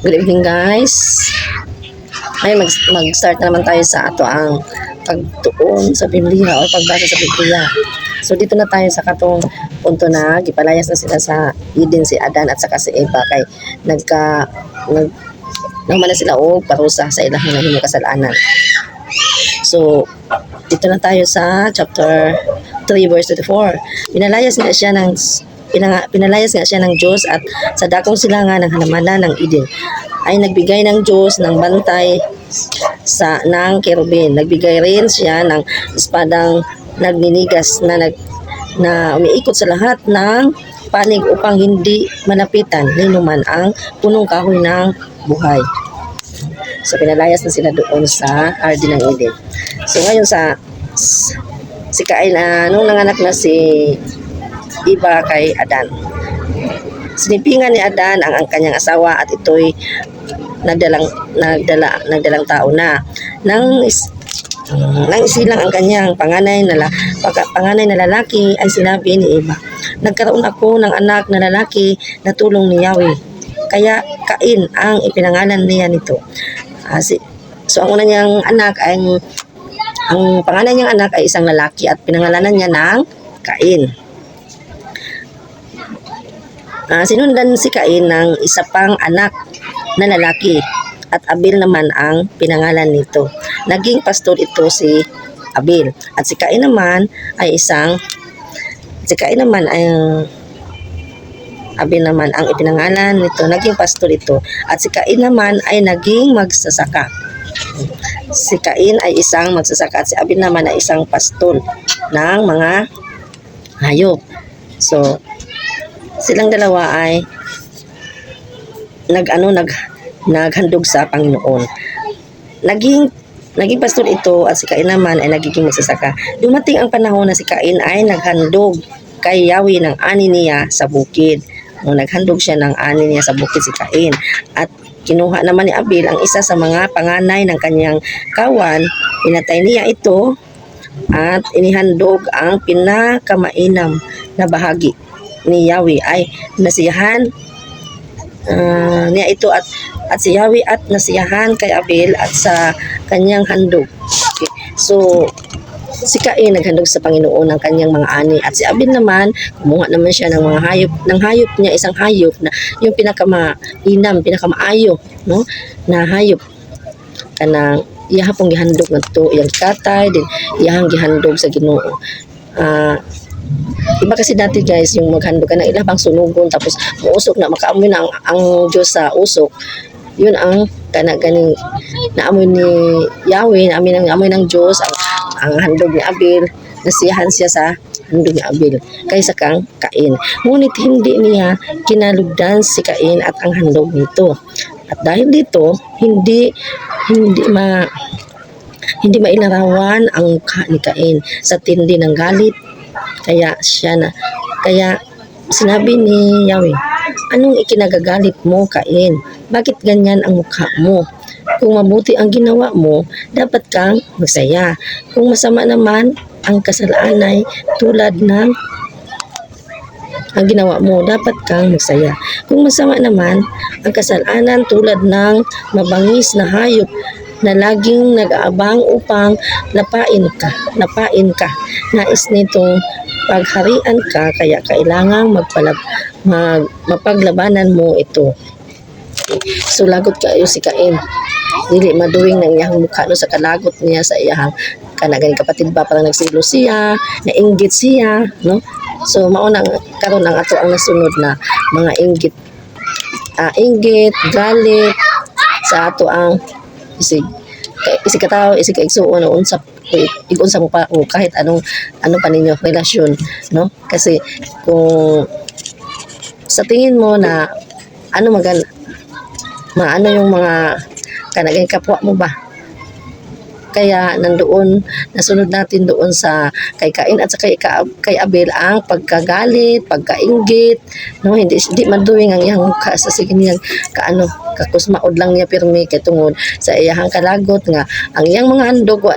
Good evening guys. Ay mag-start na naman tayo sa ato ang pagtuon sa Biblia o pagbasa sa Biblia. So dito na tayo sa katong punto na gipalayas na sila sa Eden, si Adan at saka si Eva kay nagman na sila og parusa sa ilang nahimong kasalanan. So dito na tayo sa chapter 3 verse 24. Pinalayas nga siya ng Diyos at sa dakong silangan ng hanamanan ng Eden ay nagbigay ng Diyos ng bantay ng kerubin. Nagbigay rin siya ng espadang nagninigas na umiikot sa lahat ng panig upang hindi malapitan ninuman ang punong kahoy ng buhay. So pinalayas na sila doon sa Garden ng Eden. So ngayon si Cain nung nanganak na si Eva kay Adan. Sinipingan ni Adan ang kanyang asawa at ito'y nagdalang tao na. Nang isilang ang kanyang panganay na lalaki ay sinabi ni Eva, "Nagkaroon ako ng anak na lalaki na tulong ni Yahweh. Kaya Cain ang ipinangalan niya nito." So ang una niyang anak ang pangalan niyang anak ay isang lalaki at pinangalanan niya ng Cain. Sinundan si Cain ng isa pang anak na lalaki at Abel naman ang pinangalan nito. Naging pastor ito si Abel at si Cain naman ay Abel naman ang ipinangalan nito. Naging pastor ito at si Cain naman ay naging magsasaka. Si Cain ay isang magsasaka at si Abel naman ay isang pastor ng mga hayop. So silang dalawa ay naghandog sa Panginoon. Naging pastor ito at si Cain naman ay nagiging magsasaka. Dumating ang panahon na si Cain ay naghandog kay Yahweh ng ani niya sa bukid. Nung naghandog siya ng ani niya sa bukid si Cain at kinuha naman ni Abel ang isa sa mga panganay ng kanyang kawan, pinatay niya ito at inihandog ang pinakamainam na bahagi ni Yahweh ay nasiyahan niya ito at si Yahweh at nasiyahan kay Abel at sa kanyang handog. Okay. So si Cain naghandog sa Panginoon ng kanyang mga ani at si Abel naman kumuha naman siya ng mga hayop niya, isang hayop na yung pinakamaayo na hayop kanang iya pong gihandog ngadto iyang katay din iyang gihandog sa Ginoo. Iba kasi dati guys yung maghandog ka ng ilahang sunugon tapos muusok na makaamoy na ang Diyos sa usok. Yun ang ganing naamoy ni Yahweh, naamoy ng Diyos ang handog ni Abel. Nasiyahan siya sa handog ni Abel kaysa kang Cain. Ngunit hindi niya kinalugdan si Cain at ang handog nito. At dahil dito hindi mailarawan ang mukha ni Cain sa tindi ng galit. Kaya sinabi ni Yahweh, "Anong ikinagagalit mo, Cain? Bakit ganyan ang mukha mo? Kung mabuti ang ginawa mo, dapat kang magsaya. Kung masama naman ang kasalanan ay tulad ng ang ginawa mo, dapat kang magsaya. Kung masama naman ang kasalanan tulad ng mabangis na hayop na laging nag-aabang upang lapain ka. Nais nitong pagharian ka, kaya kailangang mapaglabanan mo ito." So lagot kayo si Cain. Dili maduwing ng iyang mukha sa kalagot niya sa iyang kanaganing kapatid ba parang nagsilo siya, nainggit siya, no? So maunang karon ang ato ang nasunod na mga inggit, galit sa ato ang isig katao, isig kaigsuon o unsa mo pa o kahit ano pa ninyo relasyon, no? Kasi kung sa tingin mo na maano yung mga kanagay kapwa mo ba, kaya nandoon nasunod natin doon sa kay Cain at sa kay Abel ang pagkagalit, pagkainggit, no? Hindi maduwing ang iyang mukha sa sige niyang kakusmaod lang niya pirmi kay tungod sa iyang kalagot nga ang iyang mga handog wa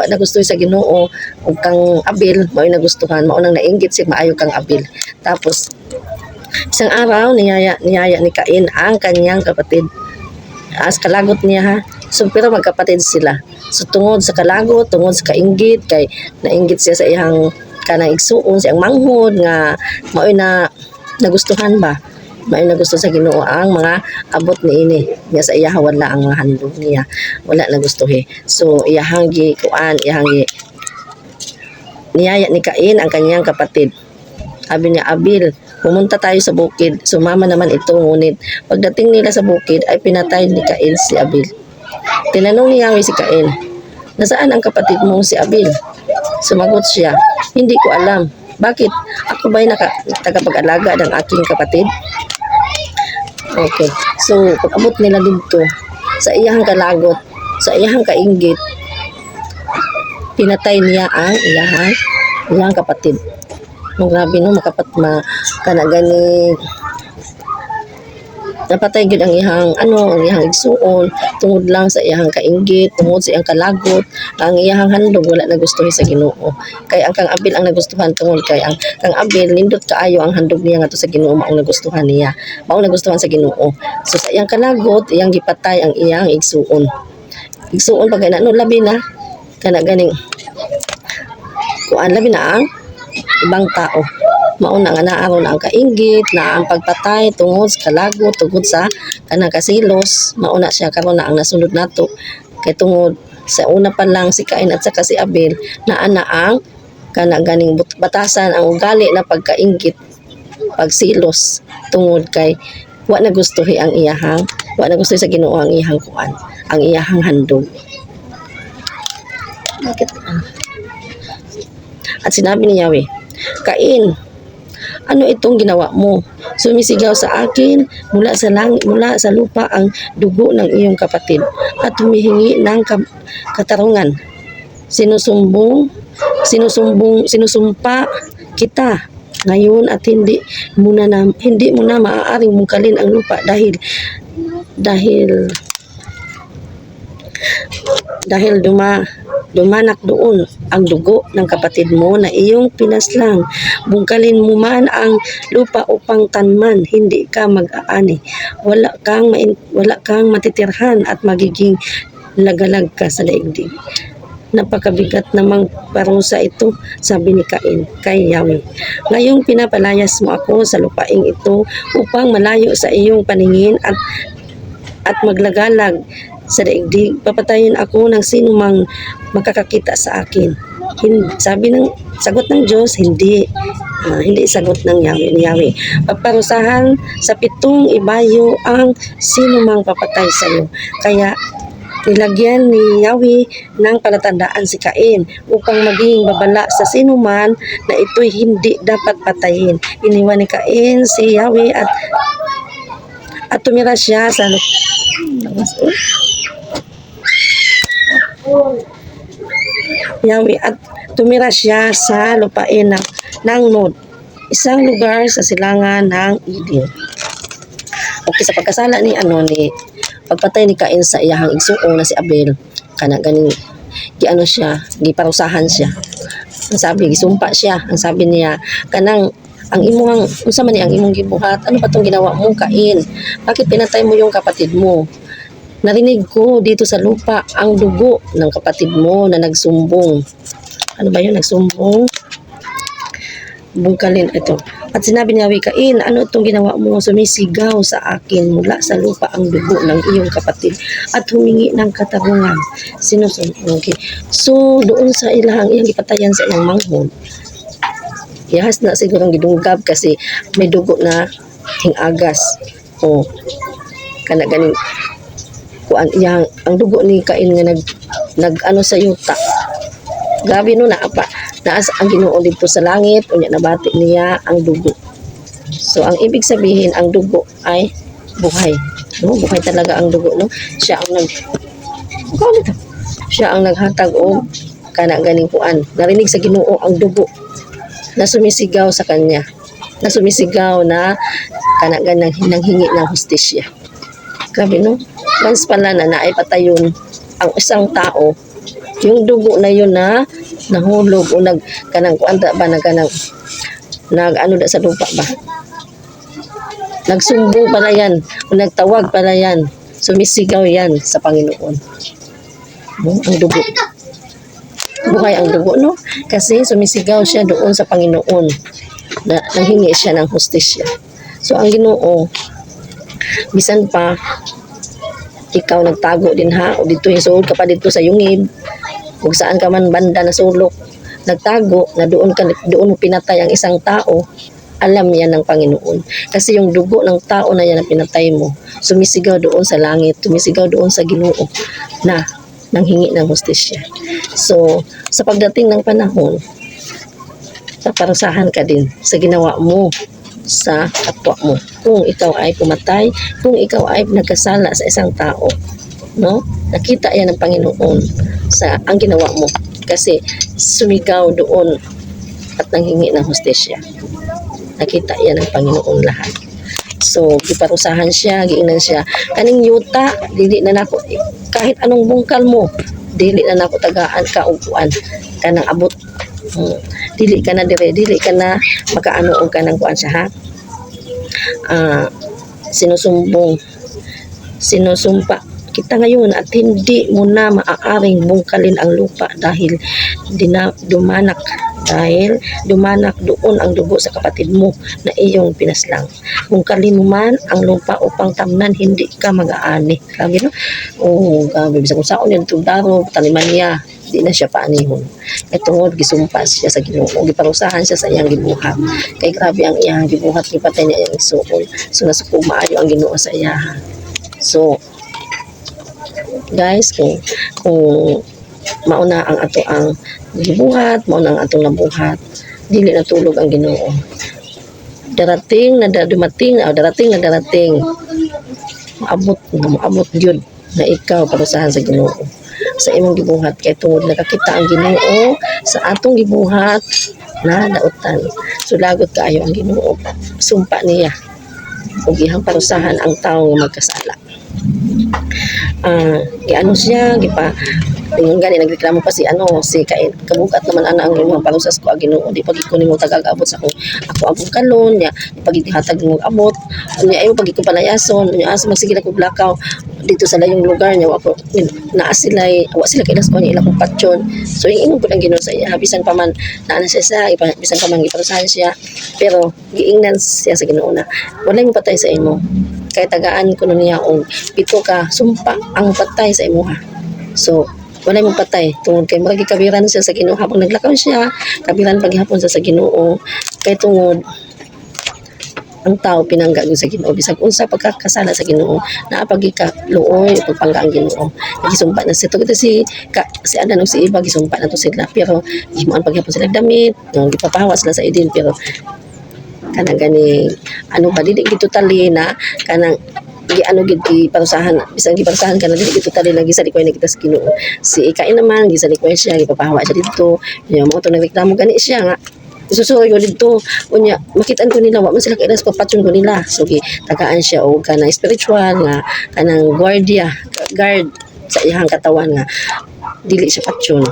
nagustuhan sa Ginoo ug kang Abel mao nagustuhan, mao nang nainggit si maayo kang Abel. Tapos Isang araw, niyaya ni Cain ang kanyang kapatid. As kalagot niya ha. So, pero magkapatid sila. So, tungod sa kalagot, tungod sa kainggit, kay nainggit siya sa iyang kanang igsuon, sa iyang manghod, nga maoy na nagustuhan ba? Maoy nagustuhan sa Ginoo ang mga abot ni ini. Nga sa iya wala ang mga handog niya. Wala nagustuhi. So, iyahang kuan, iyahang niyaya ni Cain ang kanyang kapatid. Sabi niya, Abil, pumunta tayo sa bukid. Sumama naman ito, ngunit pagdating nila sa bukid ay pinatay ni Cain si Abil. Tinanong ni Yahweh si Cain, nasaan ang kapatid mong si Abil? Sumagot siya, hindi ko alam. Bakit? Ako ba'y tagapag-alaga ng aking kapatid? Okay. So, pag-abot nila dito, sa iyahang kalagot, sa iyahang kainggit, pinatay niya ang iyahang kapatid. No, grabe no, kanagani napatay gid ang iyahang ang iyahang igsuon tungod lang sa iyahang kainggit, tungod sa iyang kalagot, ang iyahang handog wala nagustuhan sa Ginoo. Kay ang kang Abil ang nagustuhan tungod kay ang kang Abil nindot kaayo ang handog niya ngadto sa Ginoo, mao nagustuhan niya. Mao nagustuhan sa Ginoo. So sa iyang kalagot, iyang gipatay ang iyang igsuon. Igsuon pagay na no labi na kanaganing kuan labi na ang ibang tao. Mauna nga naaron ang kainggit, na ang pagpatay tungod sa kalagot, tungod sa kanang kasilos, mauna siya karon na ang nasunod nato. Kay tungod sa una pa lang si Cain at saka si Abel, naa na ang kanaganing batasan ang ugali na pagkainggit, pagsilos, tungod kay wa nagustuhi ang iyahang, wa nagustuhi sa Ginoo ang iyahang kuan, ang iyahang handog. Bakit? At sinabi ni Yahweh, Cain, ano itong ginawa mo? Sumisigaw sa akin mula sa langit, mula sa lupa ang dugo ng iyong kapatid at humihingi ng katarungan. Sinusumpa kita ngayon at hindi mo na maaaring mungkalin ang lupa dahil dumanak doon ang dugo ng kapatid mo na iyong pinaslang. Bungkalin mo man ang lupa upang tanman, hindi ka mag-aani. Wala kang matitirhan at magiging lagalag ka sa daigdig. Napakabigat namang parusa ito, sabi ni Cain kay Yahweh. Ngayong pinapalayas mo ako sa lupaing ito upang malayo sa iyong paningin at maglagalag sa daigdig. Papatayin ako ng sino mang makakakita sa akin. Sagot ng Diyos, hindi sagot ng Yahweh. Paparusahan sa 7 ibayo ang sino mang papatay sa iyo. Kaya nilagyan ni Yahweh ng palatandaan si Cain upang maging babala sa sino man na ito'y hindi dapat patayin. Iniwan ni Cain si Yahweh at tumira siya sa Yahweh at tumira siya sa lupain ng Nod, isang lugar sa silangan ng Eden. Okay, sa pagkasala ni pagpatay ni Cain sa iyahang igsuon na si Abel, ganing giparusahan siya. Ang sabi, gisumpa siya. Ang sabi niya, ang unsa man ni ang imong gibuhat, ano pa tong ginawa mo, Cain? Bakit pinatay mo yung kapatid mo? Narinig ko dito sa lupa ang dugo ng kapatid mo na nagsumbong. Ano ba yun? Nagsumbong? Bungkalin ito. At sinabi niya, Cain, ano itong ginawa mo? Sumisigaw sa akin mula sa lupa ang dugo ng iyong kapatid at humingi ng katarungan. Okay. So, doon sa iyang ipatayan sa iyang manghod, yahas na sigurong gidunggab kasi may dugo na hingagas. O, ganing kuan ang dugo ni Cain nga nag sa yuta. Grabe no, naas ang Ginoo dito sa langit, unya nabati niya ang dugo. So ang ibig sabihin, ang dugo ay buhay. No, buhay talaga ang dugo, no. Siya ang naghatag og ganing kuan. Narinig sa Ginoo ang dugo na sumisigaw sa kanya. Na sumisigaw na ganang hinanghingi ng hustisya. Grabe no. Once pala na naipatayon ang isang tao, yung dugo na yun na nahulog o kanang kuanta ba na kanang ano da sa lupa ba, Nagsumbong pala yan, o nagtawag pala yan, sumisigaw yan sa Panginoon. Ang dugo. Buhay ang dugo, no? Kasi sumisigaw siya doon sa Panginoon na nanghingi siya ng hustisya. So, ang Ginoo, bisan pa, ikaw nagtago din ha, o dito yung suod ka pa dito sa yungib, kung saan ka man banda na sulok, nagtago na doon mo pinatay ang isang tao, alam yan ng Panginoon. Kasi yung dugo ng tao na yan na pinatay mo, sumisigaw doon sa langit, sumisigaw doon sa Ginoo na nanghingi ng hustisya. So, sa pagdating ng panahon, paparusahan ka din sa ginawa mo sa kapwa mo. Kung ikaw ay pumatay, kung ikaw ay nagkasala sa isang tao, no? Nakita yan ng Panginoon sa ang ginawa mo kasi sumigaw doon at nanghingi ng hustisya. Nakita yan ng Panginoon lahat. So, giparusahan siya, giingnan siya. Kaning yuta, dili na nako, kahit anong bungkal mo, dili na nako tagaan ka upuan, kanang abot. Dili ka na dire, dili ka na makaano og kanang kuan siya ha. Sinusumpa kita ngayon at hindi mo na maaaring bungkalin ang lupa dahil dumanak doon ang dugo sa kapatid mo na iyong pinaslang. Bungkalin mo man ang lupa upang tamnan hindi ka mag-aani. Grabe, no? Oh, grabe. Bisa kung saan yung tugdaro, taniman niya, di na siya paanihon. Kaya tungod, gisumpas siya sa Ginoo, giparusahan siya sa iyang gibuhat. Kaya grabe ang iyang gibuhat, gipatay niya iyang isuol. So, nasuko maayo ang Ginoo sa iya. So, guys, kung mauna ang ato ang gibuhat, mauna ang atong nabuhat, dili na tulog ang Ginoo. Darating na darating, maabot gyud na ikaw parusahan sa Ginoo sa imong gibuhat kay tungod nakakita ang Ginoo sa atong gibuhat na dautan. So lagot kaayo ang Ginoo, sumpa niya ug ihang parusahan ang tawo nga magkasala. Giano siya, yung gani nagreklamo pa si Kain, kabugat naman ana ang imong parusas ko ang Ginoo, di pag ikunin mo tagag-abot sa ako ang kalon niya, pag ihatag mo abot unya ayo pag ikupalayason unya asa magsige ko blackout dito sa layong lugar niya wa sila kailas ko niya ilang patyon. So yung imong pud ang Ginoo sa iya bisan pa man naana siya bisan pa man giparusahan siya, pero giingnan siya sa Ginoo na wala mo patay sa imo kay tagaan ko niya og 7 ka sumpa ang patay sa imuha. So wala mong patay tungod kay murag kabiran siya sa Ginoo habang naglakaw siya, kabiran paghapon sa Ginoo kay tungod ang tao pinangga sa Ginoo bisag unsa pagkakasala sa Ginoo naa pagika luoy pagpangga ang Ginoo. Nagisumpa na si Adan ug si Eva gisumpa na to sila pero himuan paghapon sila damit gipapahawa sila sa Eden pero kanang gani dili gitotally na kanang gid parusahan bisan giparusahan kana dili gitotally lagi sa likoy na kita sa Ginoo. Si Kain naman gisa likoy siya gipapahawa siya dito nya mo to nagreklamo gani siya nga isusuroy ko dito unya makitaan ko nila wa man sila kailas papatyon ko nila. So tagaan siya og kanang spiritual nga kanang guard sa iyang katawan nga dili siya patyon.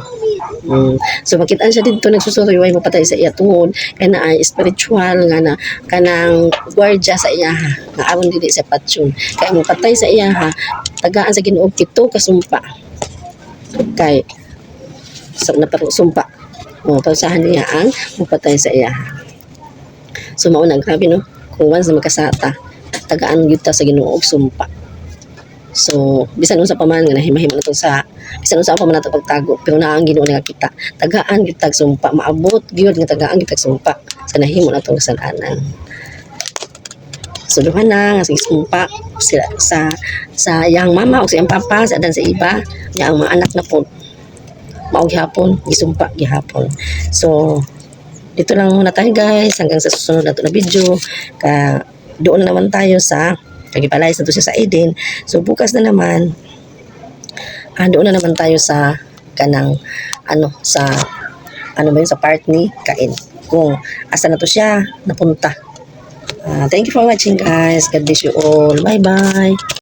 So makitaan siya dito nagsusuroy way mapatay sa iya tungod kay naa spiritual nga na kanang guardia sa iya nga aron dili siya patyon kay mo patay sa iya tagaan sa Ginoo 7 ka sumpa kay sa sumpa parusahan niya ang mapatay sa iya. So mauna grabe no kung once na magkasata tagaan gyud ta sa Ginoo og sumpa. So bisan unsa pa man nga nahimahimo nato sa bisan unsa pa man nato pagtago pero naa ang Ginoo nakakita tagaan gyud tag sumpa maabot gyud nga tagaan gyud tag sumpa sa nahimo natong kasalanan. So duha na nga sige sumpa sila sa iyang mama o sa iyang papa sa Adan sa Eva nya ang mga anak na po maog gihapon gisumpa gihapon. So dito lang muna tayo guys hanggang sa susunod nato na video doon na naman tayo sa kagipalayas na to siya sa Eden. So bukas na naman doon na naman tayo sa kanang sa sa part ni Kain kung asa na to siya napunta. Thank you for watching guys. God bless you all. Bye bye.